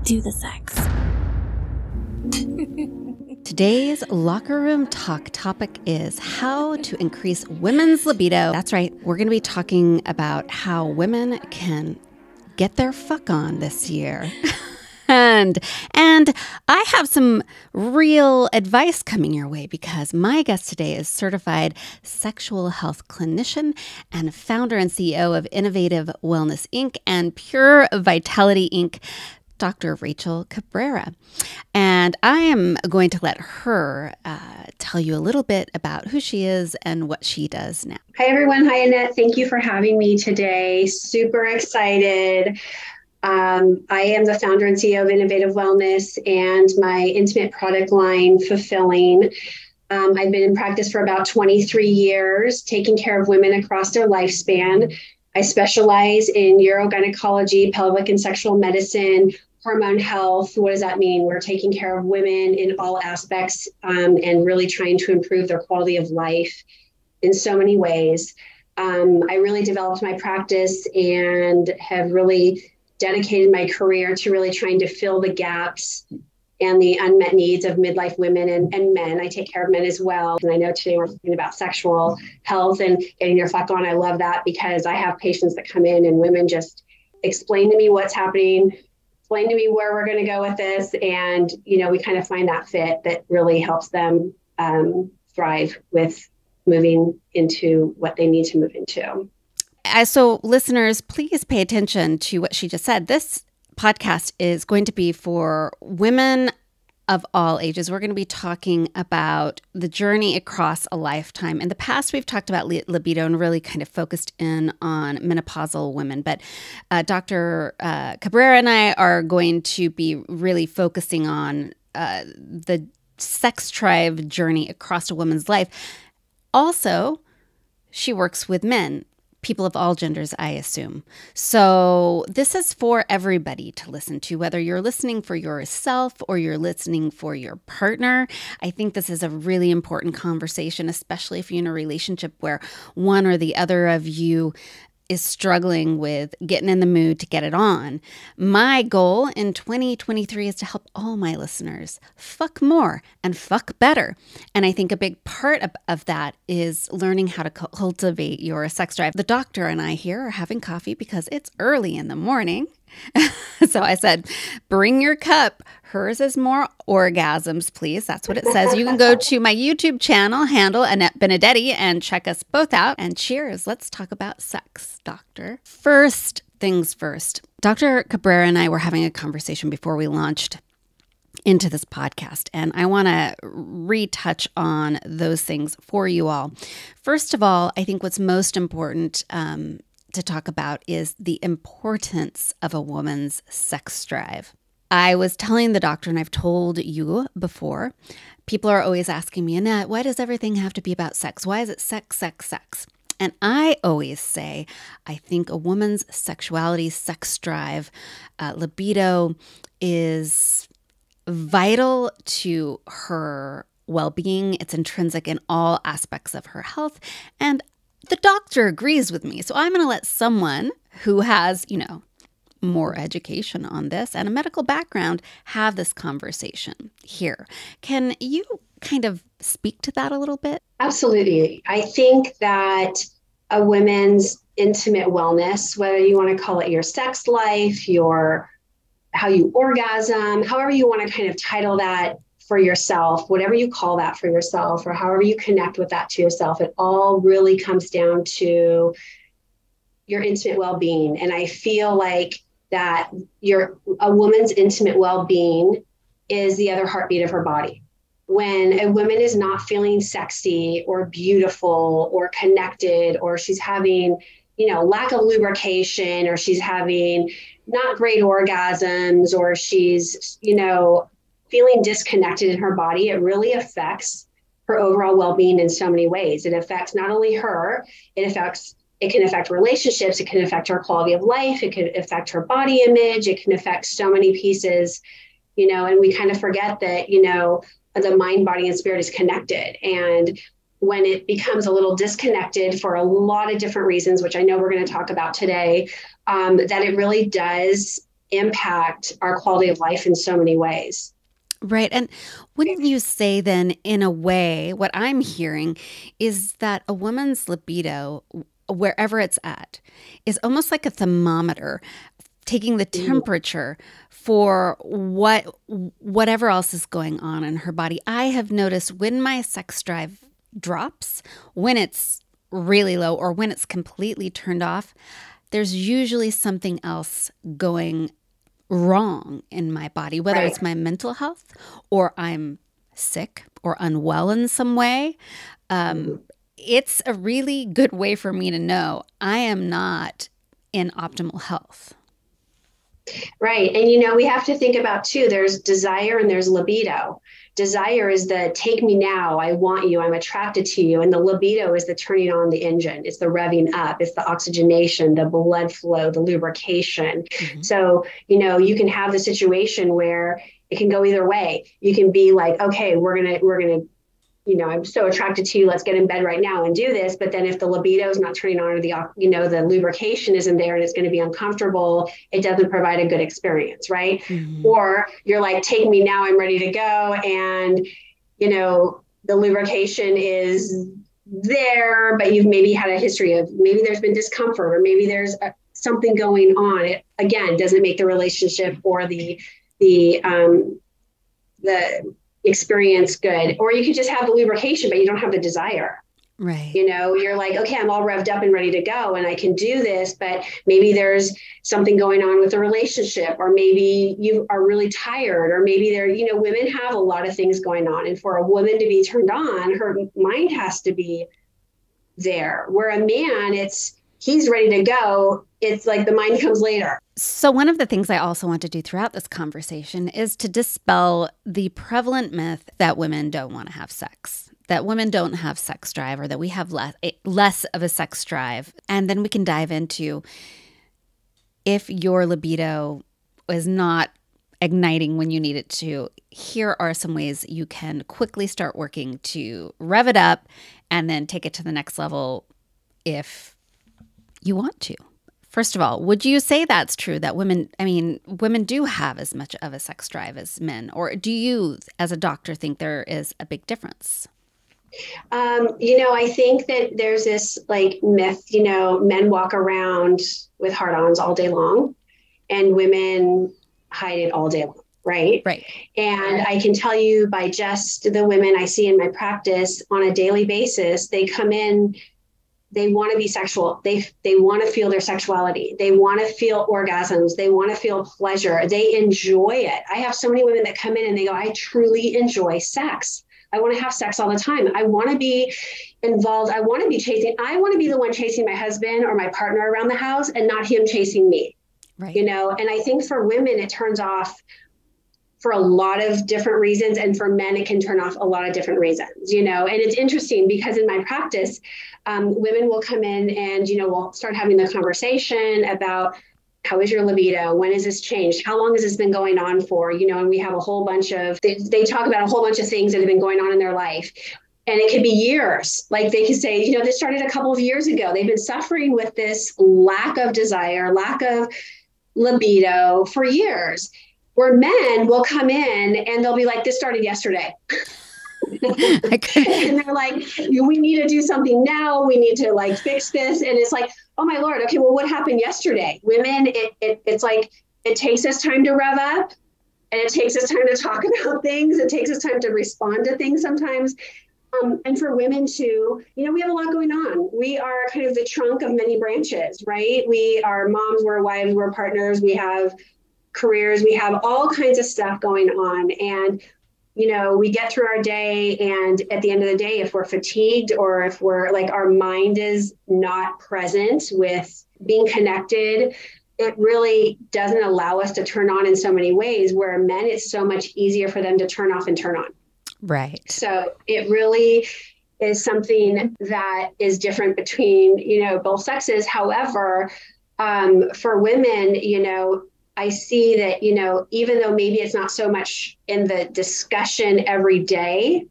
do the sex. Today's locker room talk topic is how to increase women's libido. That's right. We're going to be talking about how women can get their fuck on this year. And I have some real advice coming your way because my guest today is certified sexual health clinician and founder and CEO of Innovative Wellness Inc. and Pure Vitality Inc., Dr. Rachel Cabreira. And I am going to let her tell you a little bit about who she is and what she does now. Hi, everyone. Hi, Annette. Thank you for having me today. Super excited. I am the founder and CEO of Innovative Wellness and my intimate product line, Fulfilling. I've been in practice for about 23 years, taking care of women across their lifespan. I specialize in urogynecology, pelvic and sexual medicine, hormone health. What does that mean? We're taking care of women in all aspects and really trying to improve their quality of life in so many ways. I really developed my practice and have really dedicated my career to really trying to fill the gaps and the unmet needs of midlife women and men. I take care of men as well. And I know today we're talking about sexual health and getting their fuck on. I love that because I have patients that come in and women just explain to me what's happening, explain to me where we're going to go with this. And, you know, we kind of find that fit that really helps them thrive with moving into what they need to move into. So listeners, please pay attention to what she just said. This podcast is going to be for women of all ages. We're going to be talking about the journey across a lifetime. In the past, we've talked about libido and really kind of focused in on menopausal women. But Dr. Cabreira and I are going to be really focusing on the sex drive journey across a woman's life. Also, she works with men. People of all genders, I assume. So this is for everybody to listen to, whether you're listening for yourself or you're listening for your partner. I think this is a really important conversation, especially if you're in a relationship where one or the other of you is struggling with getting in the mood to get it on. My goal in 2023 is to help all my listeners fuck more and fuck better. And I think a big part of that is learning how to cultivate your sex drive. The doctor and I here are having coffee because it's early in the morning. So I said, bring your cup. Hers is more orgasms, please. That's what it says. You can go to my YouTube channel, handle Annette Benedetti, and check us both out. And cheers. Let's talk about sex, doctor. First things first. Dr. Cabreira and I were having a conversation before we launched into this podcast, and I want to retouch on those things for you all. First of all, I think what's most important to talk about is the importance of a woman's sex drive. I was telling the doctor, and I've told you before, people are always asking me, Annette, why does everything have to be about sex? Why is it sex, sex, sex? And I always say, I think a woman's sexuality, sex drive, libido is vital to her well-being. It's intrinsic in all aspects of her health. And the doctor agrees with me. So I'm going to let someone who has, more education on this and a medical background have this conversation here. Can you kind of speak to that a little bit? Absolutely. I think that a woman's intimate wellness, whether you want to call it your sex life, how you orgasm, however you want to kind of title that for yourself, whatever you call that for yourself, or however you connect with that to yourself, it all really comes down to your intimate well-being. And I feel like that a woman's intimate well-being is the other heartbeat of her body. When a woman is not feeling sexy or beautiful or connected, or she's having, lack of lubrication, or she's having not great orgasms, or she's, feeling disconnected in her body, it really affects her overall well-being in so many ways. It affects not only her, it can affect relationships, it can affect her quality of life, it can affect her body image, it can affect so many pieces, and we kind of forget that, the mind, body, and spirit is connected. And when it becomes a little disconnected for a lot of different reasons, which I know we're going to talk about today, that it really does impact our quality of life in so many ways. Right. And wouldn't you say then, in a way, what I'm hearing is that a woman's libido, wherever it's at, is almost like a thermometer, taking the temperature for whatever else is going on in her body. I have noticed when my sex drive drops, when it's really low or when it's completely turned off, there's usually something else going wrong in my body, whether it's my mental health or I'm sick or unwell in some way. It's a really good way for me to know I am not in optimal health. Right. And, we have to think about too, there's desire and there's libido. Desire is the take me now, I want you, I'm attracted to you. And the libido is the turning on the engine. It's the revving up. It's the oxygenation, the blood flow, the lubrication. So, you can have the situation where it can go either way. You can be like, okay, we're going to, I'm so attracted to you. Let's get in bed right now and do this. But then if the libido is not turning on or the lubrication isn't there and it's going to be uncomfortable, it doesn't provide a good experience. Right. Or you're like, take me now, I'm ready to go. And, the lubrication is there, but you've maybe had a history of maybe there's been discomfort or maybe there's something going on. It again, doesn't make the relationship or the experience good. Or you could just have the lubrication, but you don't have the desire. Right. You're like, okay, I'm all revved up and ready to go and I can do this, but maybe there's something going on with the relationship, or maybe you are really tired, or maybe women have a lot of things going on. And for a woman to be turned on, her mind has to be there. Where a man, he's ready to go. It's like the mind comes later. So one of the things I also want to do throughout this conversation is to dispel the prevalent myth that women don't want to have sex, that women don't have sex drive, or that we have less of a sex drive. And then we can dive into if your libido is not igniting when you need it to, here are some ways you can quickly start working to rev it up and then take it to the next level if you want to. First of all, would you say that's true, that women do have as much of a sex drive as men? Or do you, as a doctor, think there is a big difference? I think that there's this myth, men walk around with hard-ons all day long and women hide it all day long. Right. And I can tell you by just the women I see in my practice on a daily basis, they come in, they want to be sexual. They want to feel their sexuality. They want to feel orgasms. They want to feel pleasure. They enjoy it. I have so many women that come in and they go, I truly enjoy sex. I want to have sex all the time. I want to be involved. I want to be chasing. I want to be the one chasing my husband or my partner around the house and not him chasing me. Right. And I think for women, it turns off for a lot of different reasons. And for men, it can turn off a lot of different reasons, and it's interesting because in my practice, women will come in and, we'll start having the conversation about how is your libido? When has this changed? How long has this been going on for? And we have a whole bunch of, they talk about a whole bunch of things that have been going on in their life. And it could be years. Like they could say, this started a couple of years ago. They've been suffering with this lack of desire, lack of libido for years. Where men will come in and they'll be like, this started yesterday. And they're like, we need to do something now. We need to fix this. And it's like, oh my Lord. Okay, well, what happened yesterday? Women, it's like, it takes us time to rev up and it takes us time to talk about things. It takes us time to respond to things sometimes. And for women too, we have a lot going on. We are kind of the trunk of many branches, right? We are moms, we're wives, we're partners, we have careers, we have all kinds of stuff going on. And, we get through our day. And at the end of the day, if we're fatigued or if we're our mind is not present with being connected, it really doesn't allow us to turn on in so many ways, where men, it's so much easier for them to turn off and turn on. Right. So it really is something that is different between, both sexes. However, for women, I see that, even though maybe it's not so much in the discussion every day,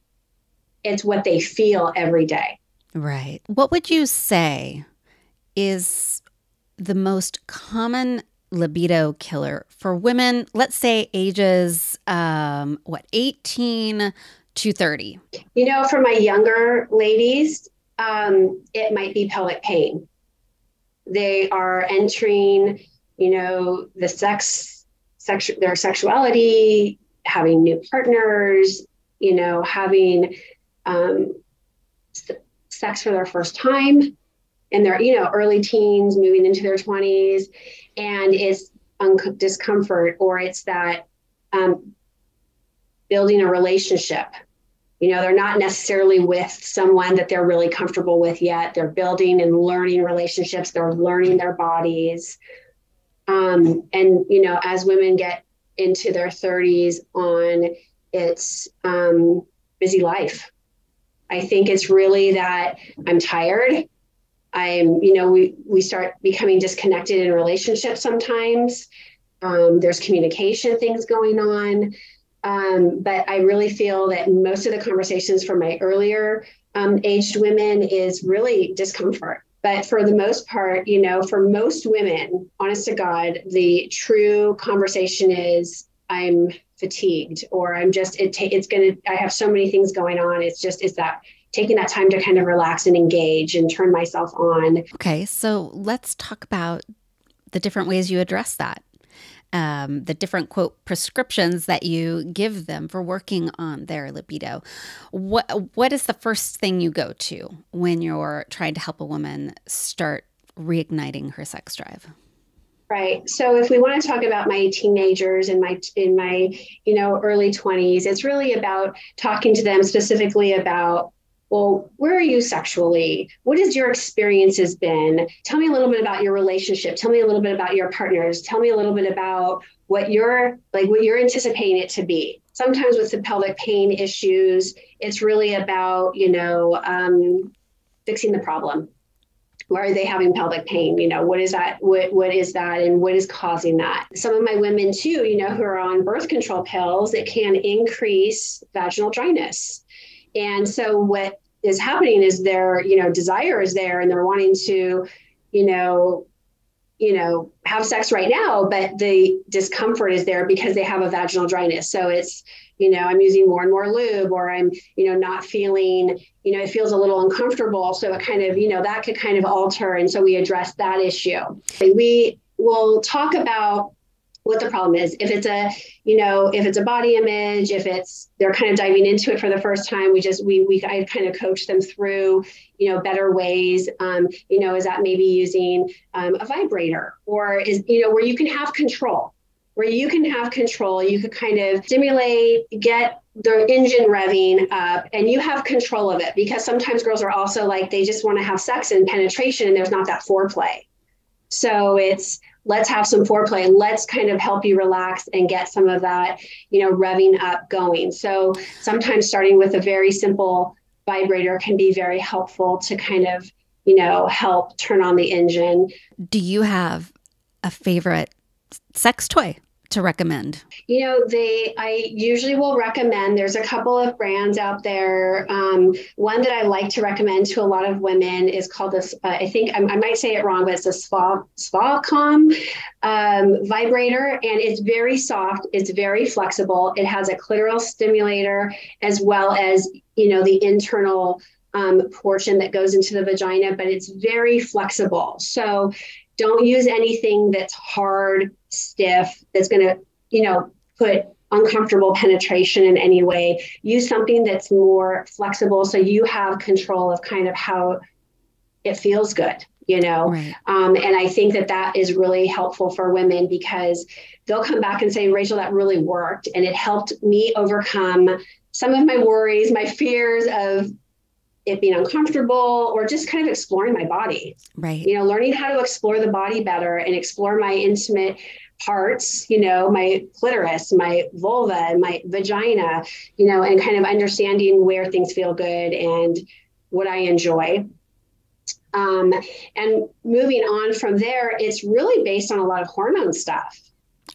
it's what they feel every day. Right. What would you say is the most common libido killer for women, let's say ages, 18 to 30? For my younger ladies, it might be pelvic pain. They are entering, their sexuality, having new partners, having sex for their first time in their, early teens, moving into their 20s, and it's discomfort, or it's that building a relationship. They're not necessarily with someone that they're really comfortable with yet. They're building and learning relationships. They're learning their bodies. And, as women get into their 30s on, it's busy life. I think it's really that I'm tired. We start becoming disconnected in relationships sometimes. There's communication things going on. But I really feel that most of the conversations for my earlier aged women is really discomfort. But for the most part, for most women, honest to God, the true conversation is I'm fatigued, or I'm just, I have so many things going on. It's that taking that time to kind of relax and engage and turn myself on. Okay. So let's talk about the different ways you address that. The different, quote, prescriptions that you give them for working on their libido. What is the first thing you go to when you're trying to help a woman start reigniting her sex drive? Right. So if we want to talk about my teenagers in my early 20s, it's really about talking to them specifically about, well, where are you sexually? What has your experiences been? Tell me a little bit about your relationship. Tell me a little bit about your partners. Tell me a little bit about what you're anticipating it to be. Sometimes with the pelvic pain issues, it's really about, fixing the problem. Why are they having pelvic pain? What is that? What is that? And what is causing that? Some of my women too, who are on birth control pills, it can increase vaginal dryness. And so what is happening is their, desire is there and they're wanting to, have sex right now, but the discomfort is there because they have a vaginal dryness. So it's, I'm using more and more lube, or I'm, not feeling, it feels a little uncomfortable. So it kind of, that could kind of alter. And so we address that issue. We will talk about what the problem is. If it's a body image, if they're kind of diving into it for the first time, I kind of coach them through, better ways. Is that maybe using a vibrator, or is, where you can have control, you could kind of stimulate, get the engine revving up, and you have control of it, because sometimes girls are also like, they just want to have sex and penetration and there's not that foreplay. So let's have some foreplay. Let's kind of help you relax and get some of that, revving up going. So sometimes starting with a very simple vibrator can be very helpful to kind of, help turn on the engine. Do you have a favorite sex toy to recommend? I usually will recommend, there's a couple of brands out there. One that I like to recommend to a lot of women is called this, I think I might say it wrong, but it's a Swacom vibrator, and it's very soft. It's very flexible. It has a clitoral stimulator as well as, the internal portion that goes into the vagina, but it's very flexible. So don't use anything that's hard, stiff, that's going to, put uncomfortable penetration in any way. Use something that's more flexible so you have control of kind of how it feels good, Right. And I think that is really helpful for women, because they'll come back and say, Rachel, that really worked. And it helped me overcome some of my worries, my fears of it being uncomfortable, or just kind of exploring my body, right? Learning how to explore the body better and explore my intimate parts, my clitoris, my vulva, and my vagina, and kind of understanding where things feel good and what I enjoy. And moving on from there, it's really based on a lot of hormone stuff.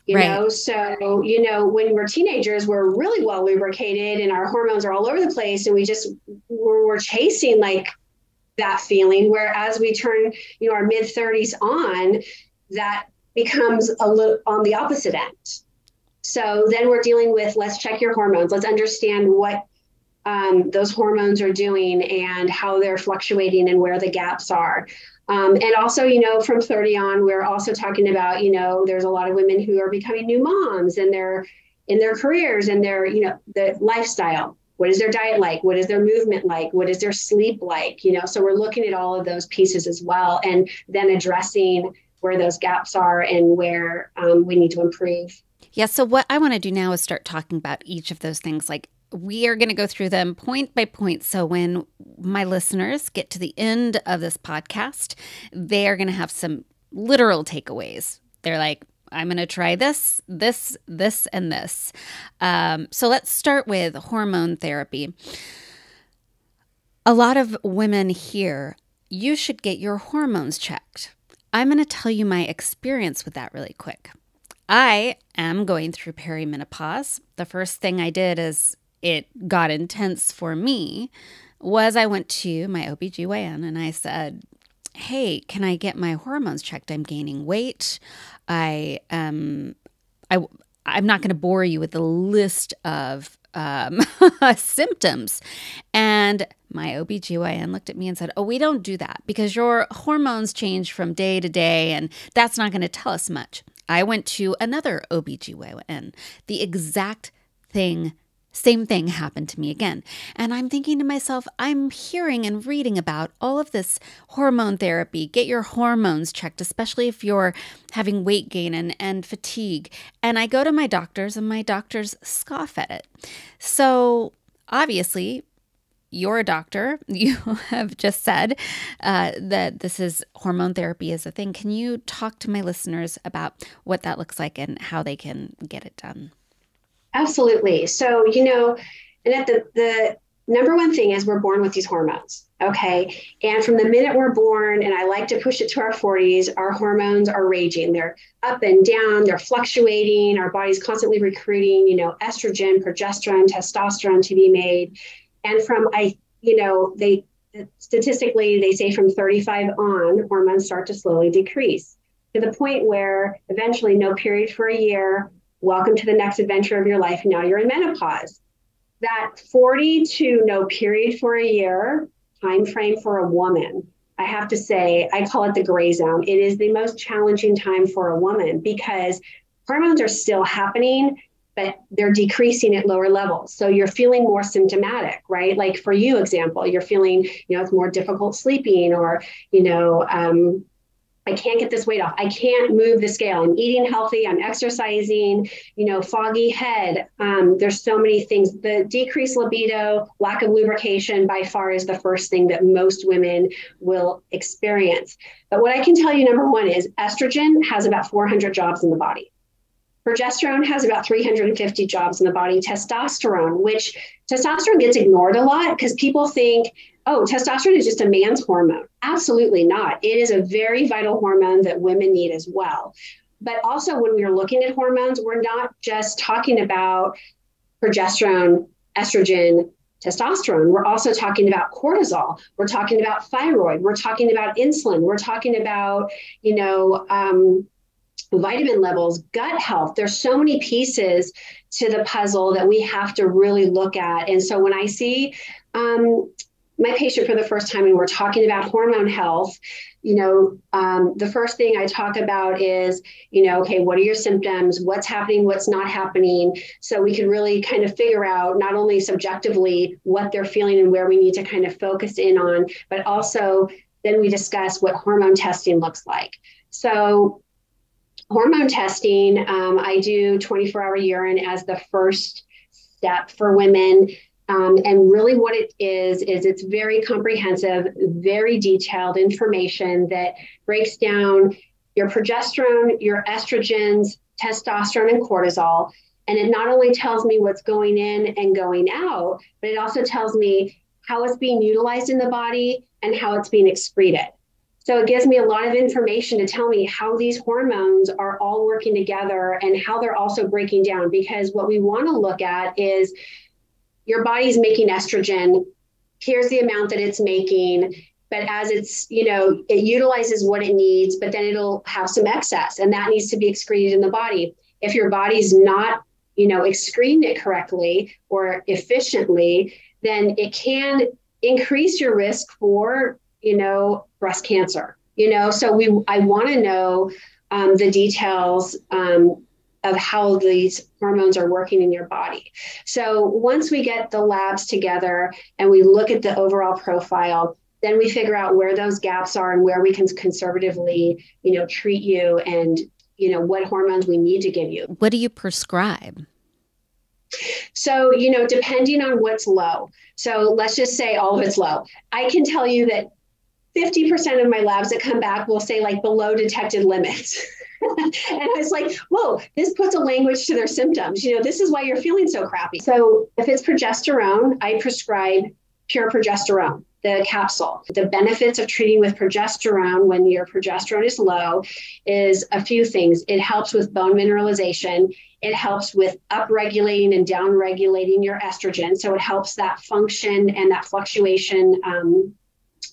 So, when we're teenagers, we're really well lubricated and our hormones are all over the place, and we're chasing like that feeling. Whereas we turn, our mid 30s on, that becomes a little on the opposite end. So then we're dealing with, let's check your hormones. Let's understand what those hormones are doing and how they're fluctuating and where the gaps are. And also, from 30 on, we're also talking about, there's a lot of women who are becoming new moms and they're in their careers and their, the lifestyle. What is their diet like? What is their movement like? What is their sleep like? So we're looking at all of those pieces as well, and then addressing where those gaps are and where we need to improve. Yeah. So what I want to do now is start talking about each of those things. Like, we are going to go through them point by point. So when my listeners get to the end of this podcast, they are going to have some literal takeaways. They're like, I'm going to try this, this, and this. So let's start with hormone therapy. A lot of women hear, you should get your hormones checked. I'm going to tell you my experience with that really quick. I am going through perimenopause. The first thing I did is it got intense for me was I went to my OBGYN and I said, hey, can I get my hormones checked? I'm gaining weight. I'm not going to bore you with the list of symptoms. And my OBGYN looked at me and said, oh, we don't do that because your hormones change from day to day and that's not going to tell us much. I went to another OBGYN. The exact same thing happened to me again. And I'm thinking to myself, I'm hearing and reading about all of this hormone therapy. Get your hormones checked, especially if you're having weight gain and fatigue. And I go to my doctors and my doctors scoff at it. So obviously, you're a doctor. You have just said that this is hormone therapy is a thing. Can you talk to my listeners about what that looks like and how they can get it done? Absolutely. So, and at the number one thing is we're born with these hormones. Okay. And from the minute we're born, and I like to push it to our 40s, our hormones are raging. They're up and down, they're fluctuating. Our body's constantly recruiting, estrogen, progesterone, testosterone to be made. And they statistically, they say from 35 on, hormones start to slowly decrease to the point where eventually no period for a year. Welcome to the next adventure of your life. Now you're in menopause. That 40 to no period for a year time frame for a woman, I have to say, I call it the gray zone. It is the most challenging time for a woman because hormones are still happening, but they're decreasing at lower levels. So you're feeling more symptomatic, right? Like for you, example, you're feeling, it's more difficult sleeping or, I can't get this weight off. I can't move the scale. I'm eating healthy. I'm exercising, foggy head. There's so many things. The decreased libido, lack of lubrication by far is the first thing that most women will experience. But what I can tell you, number one, is estrogen has about 400 jobs in the body. Progesterone has about 350 jobs in the body. Testosterone gets ignored a lot because people think, oh, testosterone is just a man's hormone. Absolutely not. It is a very vital hormone that women need as well. But also when we're looking at hormones, we're not just talking about progesterone, estrogen, testosterone. We're also talking about cortisol. We're talking about thyroid. We're talking about insulin. We're talking about, vitamin levels, gut health. There's so many pieces to the puzzle that we have to really look at. And so when I see my patient for the first time and we're talking about hormone health, the first thing I talk about is, okay, what are your symptoms? What's happening? What's not happening? So we can really kind of figure out not only subjectively what they're feeling and where we need to kind of focus in on, but also then we discuss what hormone testing looks like. So hormone testing, I do 24-hour urine as the first step for women. And really what it is it's very comprehensive, very detailed information that breaks down your progesterone, your estrogens, testosterone, and cortisol. And it not only tells me what's going in and going out, but it also tells me how it's being utilized in the body and how it's being excreted. So it gives me a lot of information to tell me how these hormones are all working together and how they're also breaking down. Because what we want to look at is your body's making estrogen. Here's the amount that it's making. but as it's, it utilizes what it needs, but then it'll have some excess and that needs to be excreted in the body. If your body's not, excreting it correctly or efficiently, then it can increase your risk for, breast cancer, so I want to know the details of how these hormones are working in your body. So once we get the labs together and we look at the overall profile, then we figure out where those gaps are and where we can conservatively, treat you and, what hormones we need to give you. What do you prescribe? So, depending on what's low. So let's just say all of it's low. I can tell you that 50% of my labs that come back will say like below detected limits. And I was like, whoa, this puts a language to their symptoms. This is why you're feeling so crappy. So if it's progesterone, I prescribe pure progesterone, the capsule. The benefits of treating with progesterone when your progesterone is low is a few things. It helps with bone mineralization. It helps with upregulating and downregulating your estrogen. So it helps that function and that fluctuation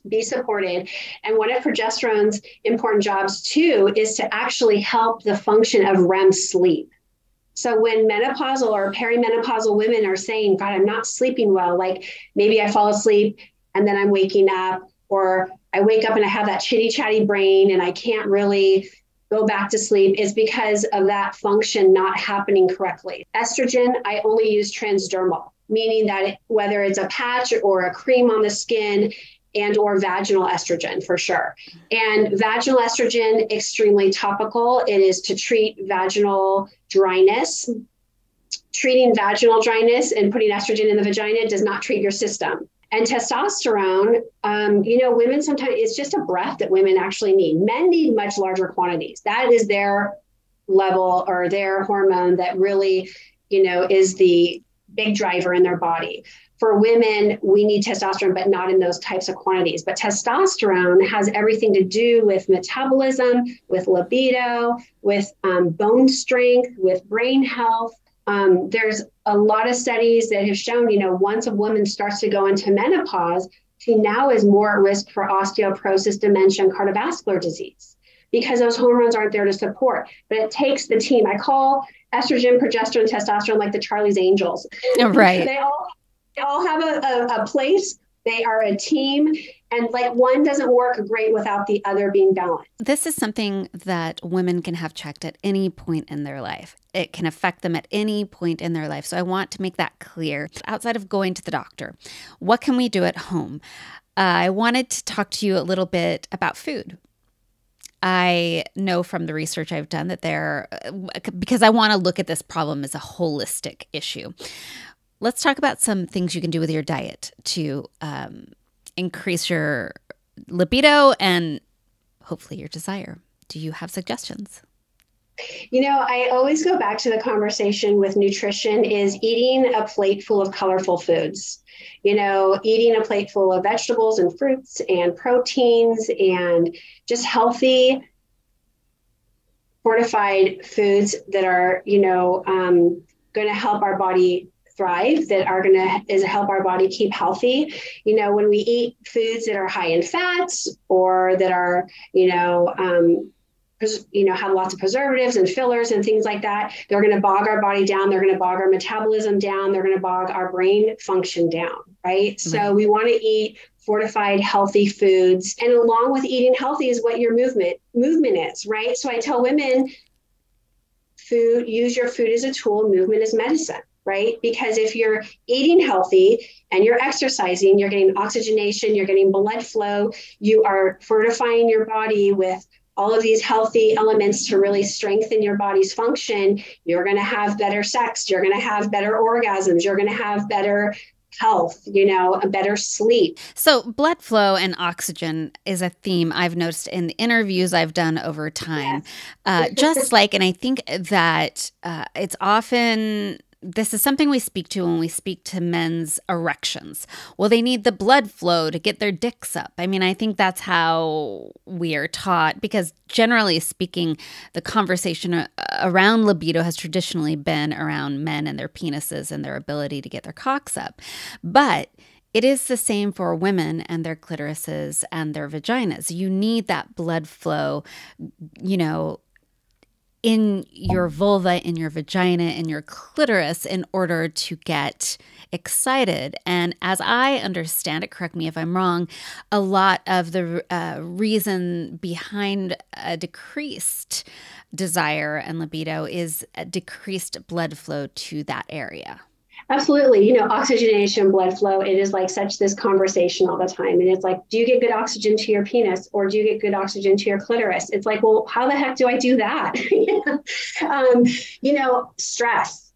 be supported. And one of progesterone's important jobs too is to actually help the function of REM sleep. So when menopausal or perimenopausal women are saying, God, I'm not sleeping well, like maybe I fall asleep and then I'm waking up, or I wake up and I have that chitty chatty brain and I can't really go back to sleep, is because of that function not happening correctly. Estrogen, I only use transdermal, meaning that whether it's a patch or a cream on the skin, and or vaginal estrogen for sure. And vaginal estrogen, extremely topical. It is to treat vaginal dryness. Treating vaginal dryness and putting estrogen in the vagina does not treat your system. And testosterone, women sometimes, it's just a breath that women actually need. Men need much larger quantities. That is their level or their hormone that really, is the big driver in their body. For women, we need testosterone, but not in those types of quantities. But testosterone has everything to do with metabolism, with libido, with bone strength, with brain health. There's a lot of studies that have shown, once a woman starts to go into menopause, she now is more at risk for osteoporosis, dementia, and cardiovascular disease because those hormones aren't there to support. But it takes the team. I call estrogen, progesterone, testosterone like the Charlie's Angels. Right. They all have a place. They are a team, and like one doesn't work great without the other being balanced. This is something that women can have checked at any point in their life. It can affect them at any point in their life. So I want to make that clear. Outside of going to the doctor, what can we do at home? I wanted to talk to you a little bit about food. I know from the research I've done that because I want to look at this problem as a holistic issue. Let's talk about some things you can do with your diet to increase your libido and hopefully your desire. Do you have suggestions? I always go back to the conversation with nutrition is eating a plate full of colorful foods. Eating a plate full of vegetables and fruits and proteins and just healthy, fortified foods that are, going to help our body thrive, that are going to help our body keep healthy. When we eat foods that are high in fats or that are, have lots of preservatives and fillers and things like that, they're going to bog our body down. They're going to bog our metabolism down. They're going to bog our brain function down, right? So we want to eat fortified, healthy foods. And along with eating healthy is what your movement is, right? So I tell women, use your food as a tool, movement is medicine, right? Because if you're eating healthy and you're exercising, you're getting oxygenation, you're getting blood flow, you are fortifying your body with all of these healthy elements to really strengthen your body's function, you're going to have better sex, you're going to have better orgasms, you're going to have better health, a better sleep. So blood flow and oxygen is a theme I've noticed in the interviews I've done over time. Yes. And I think that it's often, this is something we speak to when we speak to men's erections. Well, they need the blood flow to get their dicks up. I mean, I think that's how we are taught because generally speaking, the conversation around libido has traditionally been around men and their penises and their ability to get their cocks up. But it is the same for women and their clitorises and their vaginas. You need that blood flow, you know, in your vulva, in your vagina, in your clitoris in order to get excited. And as I understand it, correct me if I'm wrong, a lot of the reason behind a decreased desire and libido is a decreased blood flow to that area. Absolutely. You know, oxygenation, blood flow, it is like such this conversation all the time. And it's like, do you get good oxygen to your penis or do you get good oxygen to your clitoris? It's like, well, how the heck do I do that? You know, stress.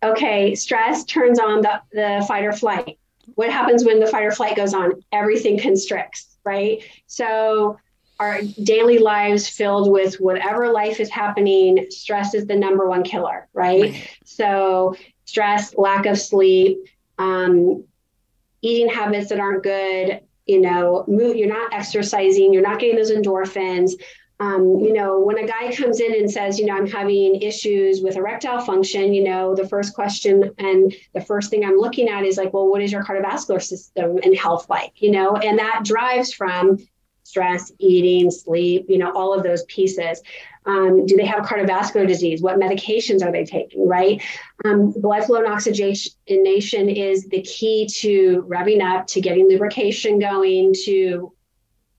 Okay, stress turns on the fight or flight. What happens when the fight or flight goes on? Everything constricts, right? So our daily lives filled with whatever life is happening, stress is the number one killer, right? So stress, lack of sleep, eating habits that aren't good, you know, you're not exercising, you're not getting those endorphins. You know, when a guy comes in and says, you know, I'm having issues with erectile function, you know, the first question and the first thing I'm looking at is like, well, what is your cardiovascular system and health like, you know, and that drives from stress, eating, sleep, you know, all of those pieces. Do they have cardiovascular disease? What medications are they taking, right? Blood flow and oxygenation is the key to revving up, to getting lubrication going, to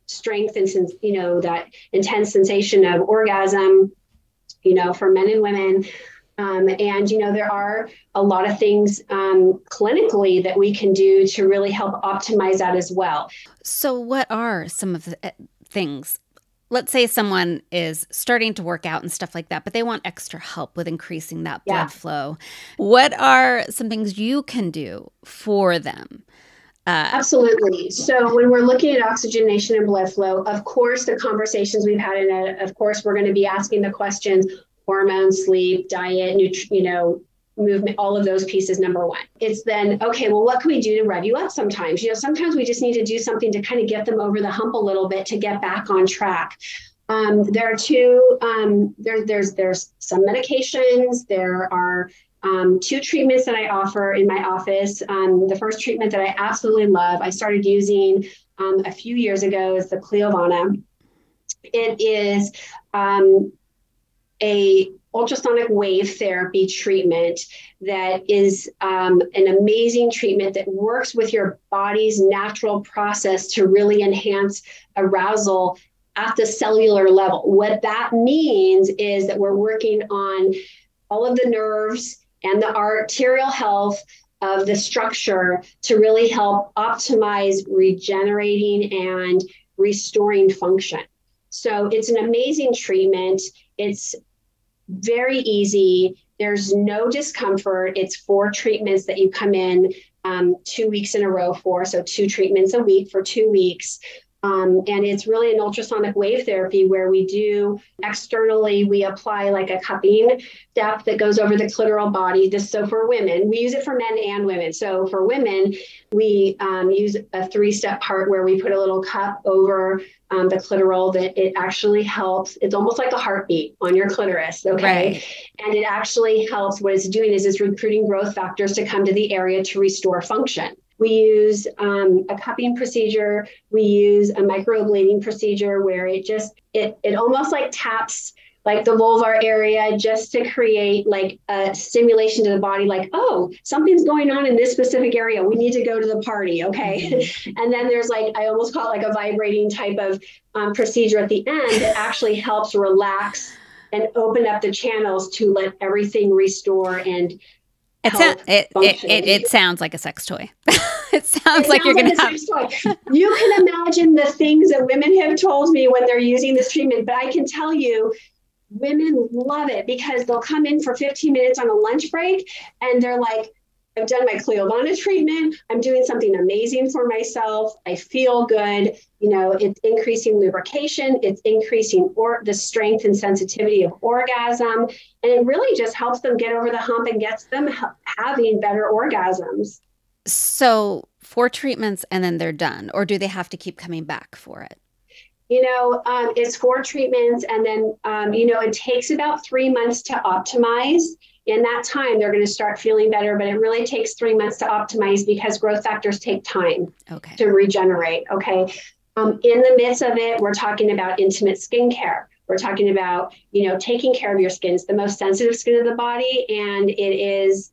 strength and, you know, that intense sensation of orgasm, you know, for men and women. And, you know, there are a lot of things clinically that we can do to really help optimize that as well. So what are some of the things? Let's say someone is starting to work out and stuff like that, but they want extra help with increasing that blood flow. What are some things you can do for them? Absolutely. So when we're looking at oxygenation and blood flow, of course, the conversations we've had of course, we're going to be asking the questions, hormone, sleep, diet, you know, movement, all of those pieces, number one. It's then, okay, well, what can we do to rev you up sometimes? You know, sometimes we just need to do something to kind of get them over the hump a little bit to get back on track. There are there's some medications. There are two treatments that I offer in my office. The first treatment that I absolutely love, I started using a few years ago, is the Cliovana. It is a ultrasonic wave therapy treatment that is an amazing treatment that works with your body's natural process to really enhance arousal at the cellular level. What that means is that we're working on all of the nerves and the arterial health of the structure to really help optimize regenerating and restoring function. So it's an amazing treatment. It's very easy. There's no discomfort. It's 4 treatments that you come in 2 weeks in a row for. So 2 treatments a week for 2 weeks. And it's really an ultrasonic wave therapy where we do externally, we apply like a cupping step that goes over the clitoral body. So for women, we use it for men and women. So for women, we use a 3-step part where we put a little cup over the clitoral that it actually helps. It's almost like a heartbeat on your clitoris. Okay. Right. And it actually helps. What it's doing is it's recruiting growth factors to come to the area to restore function. We use a cupping procedure. We use a microablating procedure where it almost like taps like the vulvar area just to create like a stimulation to the body, like, oh, something's going on in this specific area. We need to go to the party. Okay. Mm-hmm. And then there's like, I almost call it like a vibrating type of procedure at the end that actually helps relax and open up the channels to let everything restore and it sounds like a sex toy. It sounds like you're going to have. You can imagine the things that women have told me when they're using this treatment, but I can tell you, women love it because they'll come in for 15 minutes on a lunch break and they're like, I've done my Cliovana treatment. I'm doing something amazing for myself. I feel good. You know, it's increasing lubrication. It's increasing the strength and sensitivity of orgasm. And it really just helps them get over the hump and gets them having better orgasms. So 4 treatments and then they're done, or do they have to keep coming back for it? You know, it's 4 treatments and then, you know, it takes about 3 months to optimize. In that time, they're going to start feeling better, but it really takes 3 months to optimize because growth factors take time to regenerate. Okay. In the midst of it, we're talking about intimate skincare. We're talking about, taking care of your skin. It's the most sensitive skin of the body. And it is,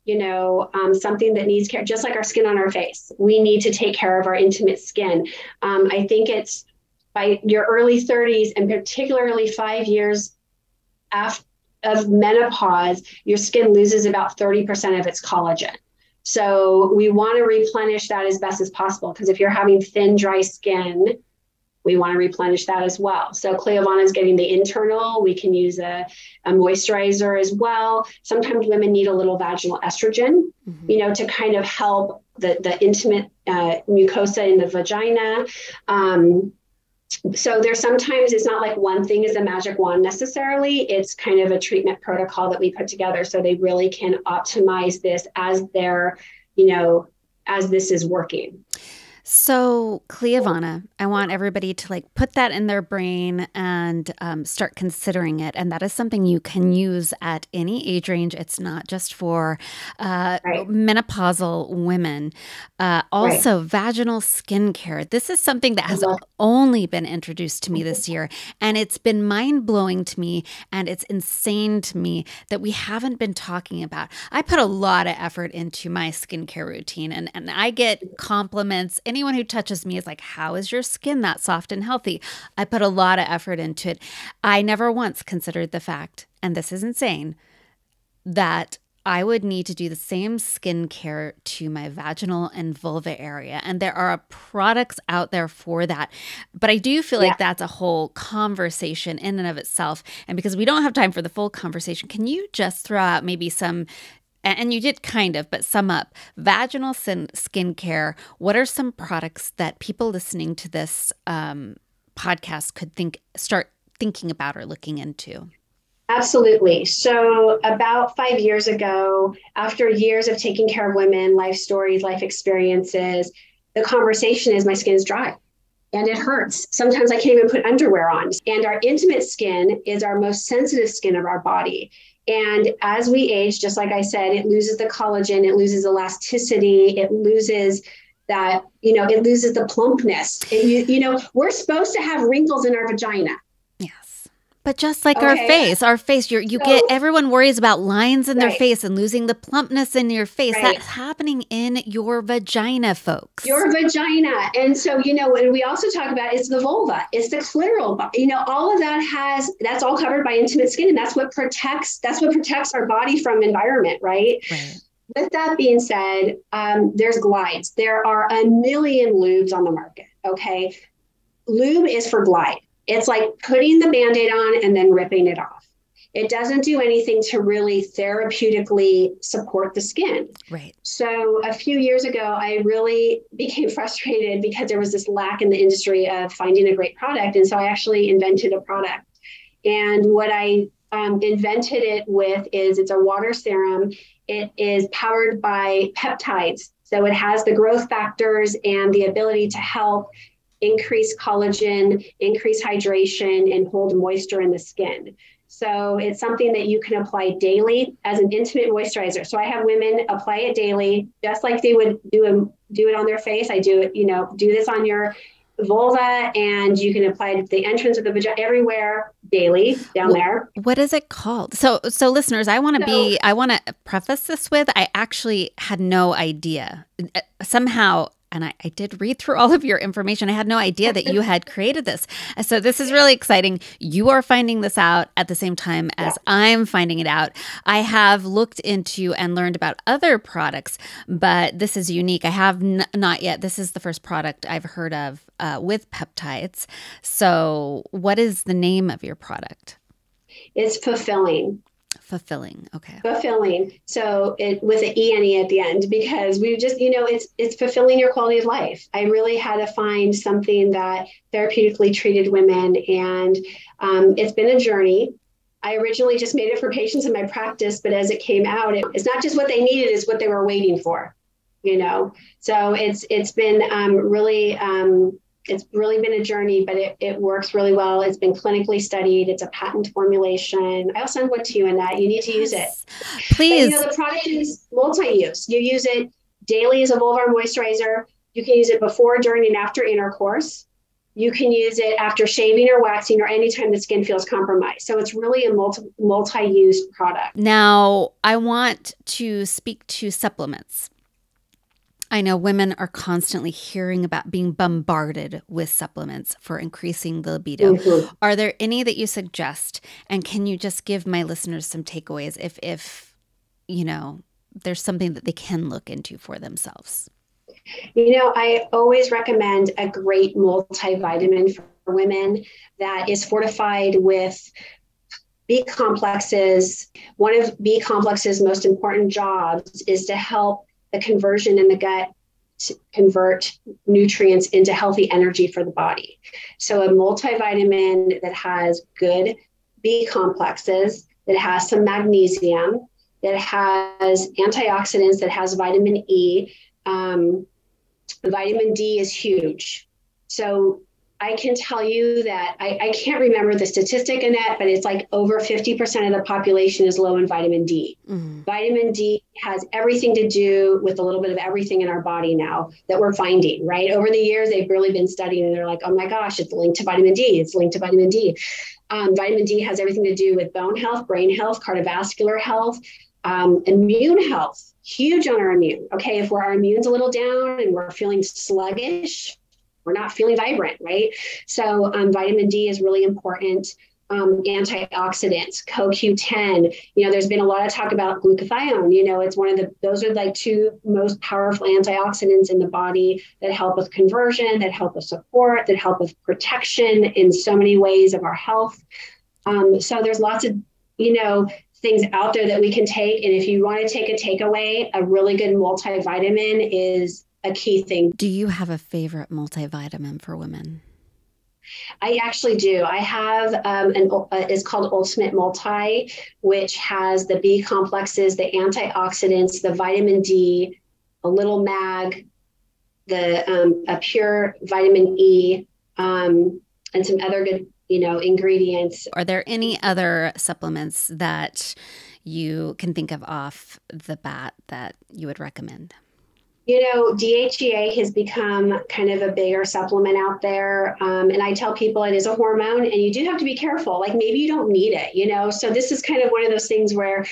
something that needs care, just like our skin on our face. We need to take care of our intimate skin. I think it's by your early 30s, and particularly 5 years after of menopause, your skin loses about 30% of its collagen. So we want to replenish that as best as possible, because if you're having thin, dry skin, we want to replenish that as well. So Cliovana is getting the internal. We can use a moisturizer as well. Sometimes women need a little vaginal estrogen, to kind of help the intimate mucosa in the vagina. So there's sometimes it's not like one thing is a magic wand necessarily. It's kind of a treatment protocol that we put together so they really can optimize this as they're, as this is working. So Cliovana, I want everybody to put that in their brain and start considering it. And that is something you can use at any age range. It's not just for menopausal women. Also, vaginal skincare. This is something that has only been introduced to me this year. And it's been mind-blowing to me. And it's insane to me that we haven't been talking about. I put a lot of effort into my skincare routine. And I get compliments. Anyone who touches me is like, how is your skin that soft and healthy? I put a lot of effort into it. I never once considered the fact, and this is insane, that I would need to do the same skincare to my vaginal and vulva area. And there are products out there for that. But I do feel like that's a whole conversation in and of itself. And because we don't have time for the full conversation, can you just throw out maybe some, and you did kind of, but sum up vaginal skincare? What are some products that people listening to this podcast could start thinking about or looking into? Absolutely. So about 5 years ago, after years of taking care of women, life stories, life experiences, the conversation is my skin's dry and it hurts. Sometimes I can't even put underwear on. And our intimate skin is our most sensitive skin of our body. And as we age, just like I said, it loses the collagen, it loses elasticity, it loses that, it loses the plumpness. We're supposed to have wrinkles in our vagina. Yes. But just like our face, you get, everyone worries about lines in their face and losing the plumpness in your face. That's happening in your vagina, folks. Your vagina. And so, when we also talk about, it's the vulva, it's the clitoral, all of that that's all covered by intimate skin. And that's what protects our body from environment, right? With that being said, there's glides. There are a million lubes on the market. Okay. Lube is for glide. It's like putting the Band-Aid on and then ripping it off. It doesn't do anything to really therapeutically support the skin. Right. So a few years ago, I really became frustrated because there was this lack in the industry of finding a great product. And so I actually invented a product. And what I invented it with is it's a water serum. It is powered by peptides. So it has the growth factors and the ability to help increase collagen, increase hydration, and hold moisture in the skin. So it's something that you can apply daily as an intimate moisturizer. So I have women apply it daily, just like they would do it on their face. I do it, do this on your vulva, and you can apply it at the entrance of the vagina, everywhere, daily down there. What is it called? So listeners, I want to preface this with, I actually had no idea. Somehow, and I did read through all of your information. I had no idea that you had created this. So this is really exciting. You are finding this out at the same time as I'm finding it out. I have looked into and learned about other products, but this is unique. I have not yet. This is the first product I've heard of with peptides. So what is the name of your product? It's Fulfilling. Fulfilling. Okay. Fulfilling. So it with an E-N-E at the end, because we just, it's fulfilling your quality of life. I really had to find something that therapeutically treated women. And it's been a journey. I originally just made it for patients in my practice, but as it came out, it's not just what they needed, it's what they were waiting for, So it's been really It's really been a journey, but it works really well. It's been clinically studied. It's a patent formulation. I'll send one to you, Annette. You need to use it. Please. But, the product is multi-use. You use it daily as a vulvar moisturizer. You can use it before, during, and after intercourse. You can use it after shaving or waxing or anytime the skin feels compromised. So it's really a multi-use product. Now, I want to speak to supplements. I know women are constantly hearing about being bombarded with supplements for increasing the libido. Mm-hmm. Are there any that you suggest? And can you just give my listeners some takeaways if there's something that they can look into for themselves? I always recommend a great multivitamin for women that is fortified with B complexes. One of B complexes' most important jobs is to help the conversion in the gut to convert nutrients into healthy energy for the body. So a multivitamin that has good B complexes, that has some magnesium, that has antioxidants, that has vitamin E. Vitamin D is huge. So I can tell you that I can't remember the statistic, Annette, but it's like over 50% of the population is low in vitamin D. Mm-hmm. Vitamin D has everything to do with a little bit of everything in our body now that we're finding, right? Over the years, they've really been studying and they're like, oh my gosh, it's linked to vitamin D. It's linked to vitamin D. Vitamin D has everything to do with bone health, brain health, cardiovascular health, immune health. Huge on our immune. Okay, if our immune's a little down and we're feeling sluggish, we're not feeling vibrant, right? So vitamin D is really important. Antioxidants, CoQ10. There's been a lot of talk about glutathione. It's one of those are like two most powerful antioxidants in the body that help with conversion, that help with support, that help with protection in so many ways of our health. So there's lots of, things out there that we can take. And if you want to take a takeaway, a really good multivitamin is a key thing. Do you have a favorite multivitamin for women? I actually do. I have it's called Ultimate Multi, which has the B complexes, the antioxidants, the vitamin D, a little mag, a pure vitamin E, and some other good ingredients. Are there any other supplements that you can think of off the bat that you would recommend? DHEA has become kind of a bigger supplement out there. And I tell people it is a hormone and you do have to be careful. Like maybe you don't need it, So this is kind of one of those things where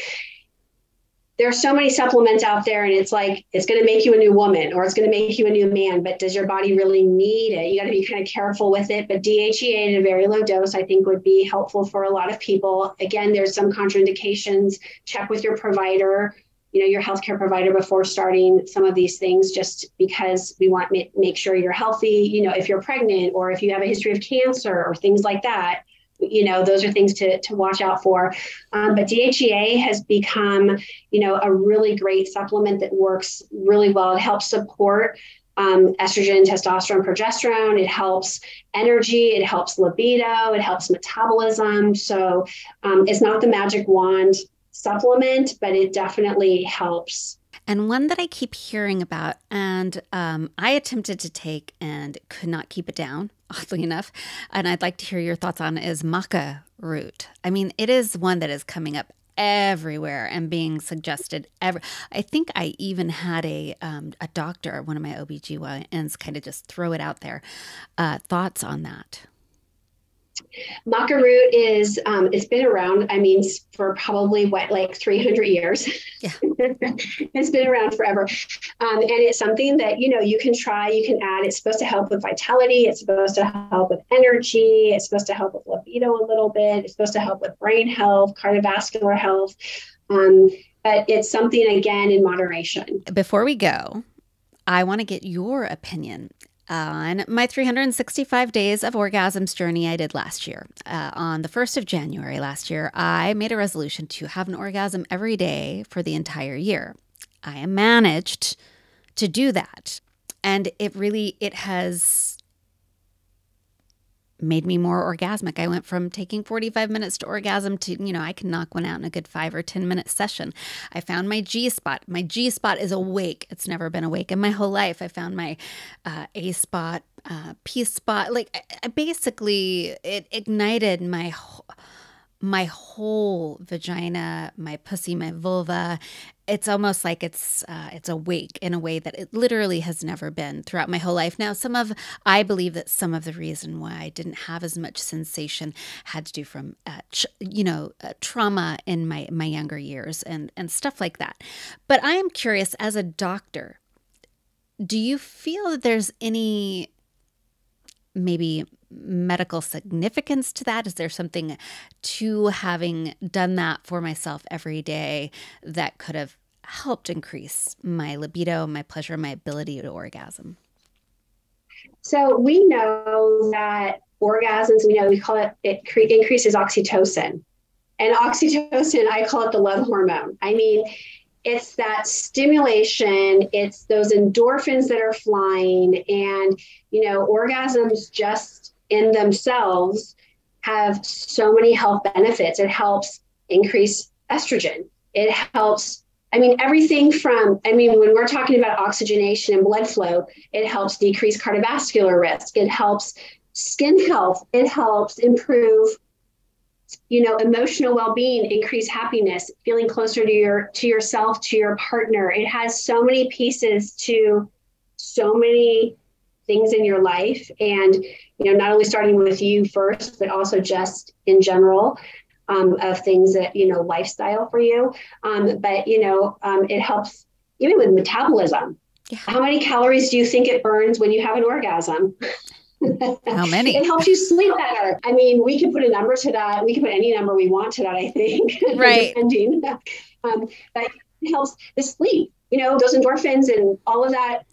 there's so many supplements out there and it's like, it's going to make you a new woman or it's going to make you a new man, but does your body really need it? You got to be kind of careful with it. But DHEA in a very low dose, I think would be helpful for a lot of people. Again, there's some contraindications. Check with your provider, your healthcare provider before starting some of these things, just because we want to make sure you're healthy. If you're pregnant or if you have a history of cancer or things like that, those are things to watch out for. But DHEA has become, a really great supplement that works really well. It helps support estrogen, testosterone, progesterone. It helps energy. It helps libido. It helps metabolism. So it's not the magic wand supplement, but it definitely helps. And one that I keep hearing about, and I attempted to take and could not keep it down, oddly enough, and I'd like to hear your thoughts on, is Maka Root. I mean, it is one that is coming up everywhere and being suggested. I think I even had a doctor, one of my OBGYNs, kind of just throw it out there. Thoughts on that? Maka Root is, it's been around, for probably 300 years. Yeah. It's been around forever. And it's something that, you can try, you can add. It's supposed to help with vitality. It's supposed to help with energy. It's supposed to help with libido a little bit. It's supposed to help with brain health, cardiovascular health. But it's something, again, in moderation. Before we go, I want to get your opinion on my 365 days of orgasms journey I did last year. On the 1st of January last year, I made a resolution to have an orgasm every day for the entire year. I managed to do that. And it has made me more orgasmic. I went from taking 45 minutes to orgasm to, I can knock one out in a good 5 or 10 minute session. I found my G spot. My G spot is awake. It's never been awake in my whole life. I found my A spot. P spot. Like basically, it ignited my whole vagina, my pussy, my vulva. It's almost like it's awake in a way that it literally has never been throughout my whole life. Now, I believe that some of the reason why I didn't have as much sensation had to do from trauma in my younger years and stuff like that. But I am curious, as a doctor, do you feel that there's any maybe medical significance to that? Is there something to having done that for myself every day that could have helped increase my libido, my pleasure, my ability to orgasm? So we know that orgasms, we call it increases oxytocin. And oxytocin, I call it the love hormone. I mean, it's that stimulation, it's those endorphins that are flying, and, orgasms just in themselves have so many health benefits. It helps increase estrogen. It helps, everything from, when we're talking about oxygenation and blood flow, it helps decrease cardiovascular risk. It helps skin health. It helps improve, emotional well-being, increase happiness, feeling closer to yourself, to your partner. It has so many pieces to so many things in your life. And, not only starting with you first, but also just in general, of things that, lifestyle for you. It helps even with metabolism. Yeah. How many calories do you think it burns when you have an orgasm? How many? It helps you sleep better. We can put a number to that. We can put any number we want to that, I think. Right. Depending. But it helps the sleep, those endorphins and all of that,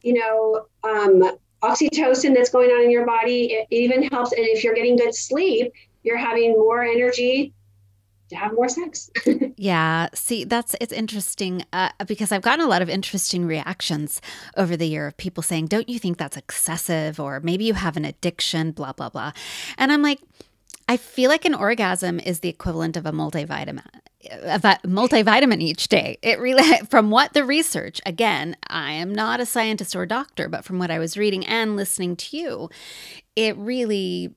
oxytocin that's going on in your body. It even helps. And if you're getting good sleep, you're having more energy to have more sex. Yeah. See, it's interesting because I've gotten a lot of interesting reactions over the year of people saying, don't you think that's excessive? Or maybe you have an addiction, blah, blah, blah. And I'm like, I feel like an orgasm is the equivalent of a multivitamin each day. It really, from what the research, again, I am not a scientist or a doctor, but from what I was reading and listening to you, it really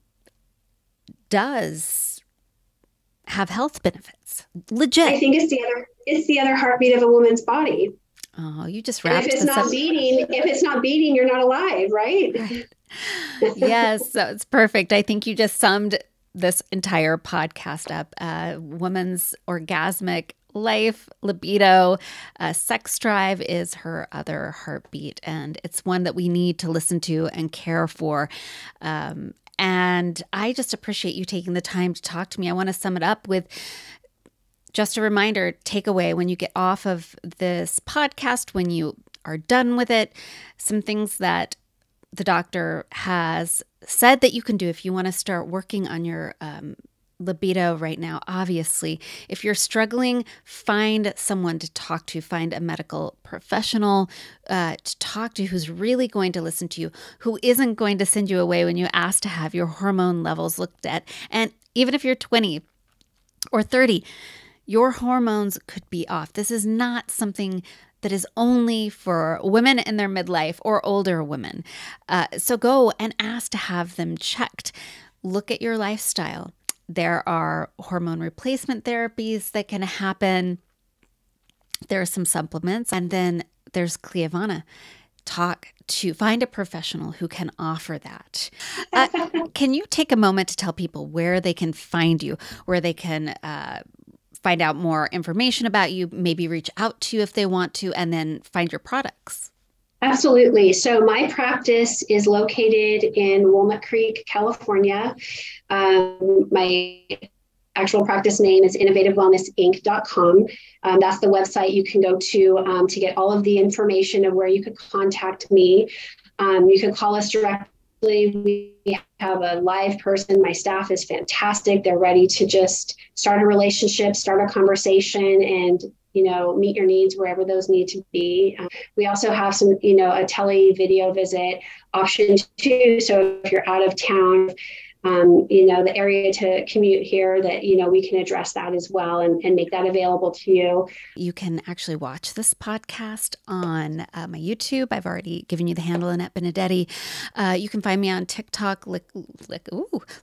does have health benefits. Legit. I think it's the other heartbeat of a woman's body. Oh, you just wrapped this up. If it's not beating, you're not alive, right? Yes, so it's perfect. I think you just summed this entire podcast up. Woman's orgasmic life, libido, sex drive is her other heartbeat, and it's one that we need to listen to and care for. And I just appreciate you taking the time to talk to me. I want to sum it up with just a reminder, takeaway when you get off of this podcast, when you are done with it, some things that the doctor has said that you can do if you want to start working on your libido right now. Obviously, if you're struggling, find someone to talk to, find a medical professional to talk to who's really going to listen to you, who isn't going to send you away when you ask to have your hormone levels looked at. And even if you're 20 or 30, your hormones could be off. This is not something that is only for women in their midlife or older women. So go and ask to have them checked. Look at your lifestyle. There are hormone replacement therapies that can happen. There are some supplements, and then there's Cliovana. Find a professional who can offer that. Can you take a moment to tell people where they can find you, where they can find out more information about you, maybe reach out to you if they want to, and then find your products? Absolutely. So my practice is located in Walnut Creek, California. My actual practice name is innovativewellnessinc.com. That's the website you can go to get all of the information of where you could contact me. You can call us directly. We have a live person. My staff is fantastic. They're ready to just start a relationship, start a conversation, and meet your needs wherever those need to be. We also have some, a tele video visit option too. So if you're out of town, the area to commute here, that, we can address that as well and make that available to you. You can actually watch this podcast on my YouTube. I've already given you the handle, Annette Benedetti. You can find me on TikTok,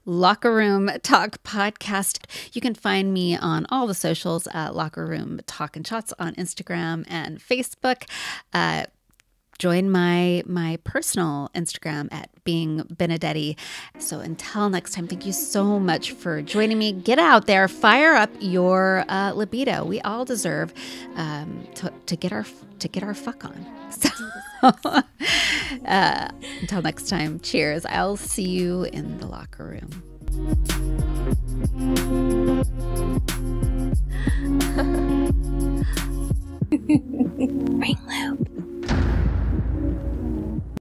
Locker Room Talk Podcast. You can find me on all the socials, Locker Room Talk and Shots on Instagram and Facebook. Join my personal Instagram at Being Benedetti. So until next time, thank you so much for joining me. Get out there, fire up your libido. We all deserve to get our fuck on. So until next time, cheers. I'll see you in the locker room. Ring loop.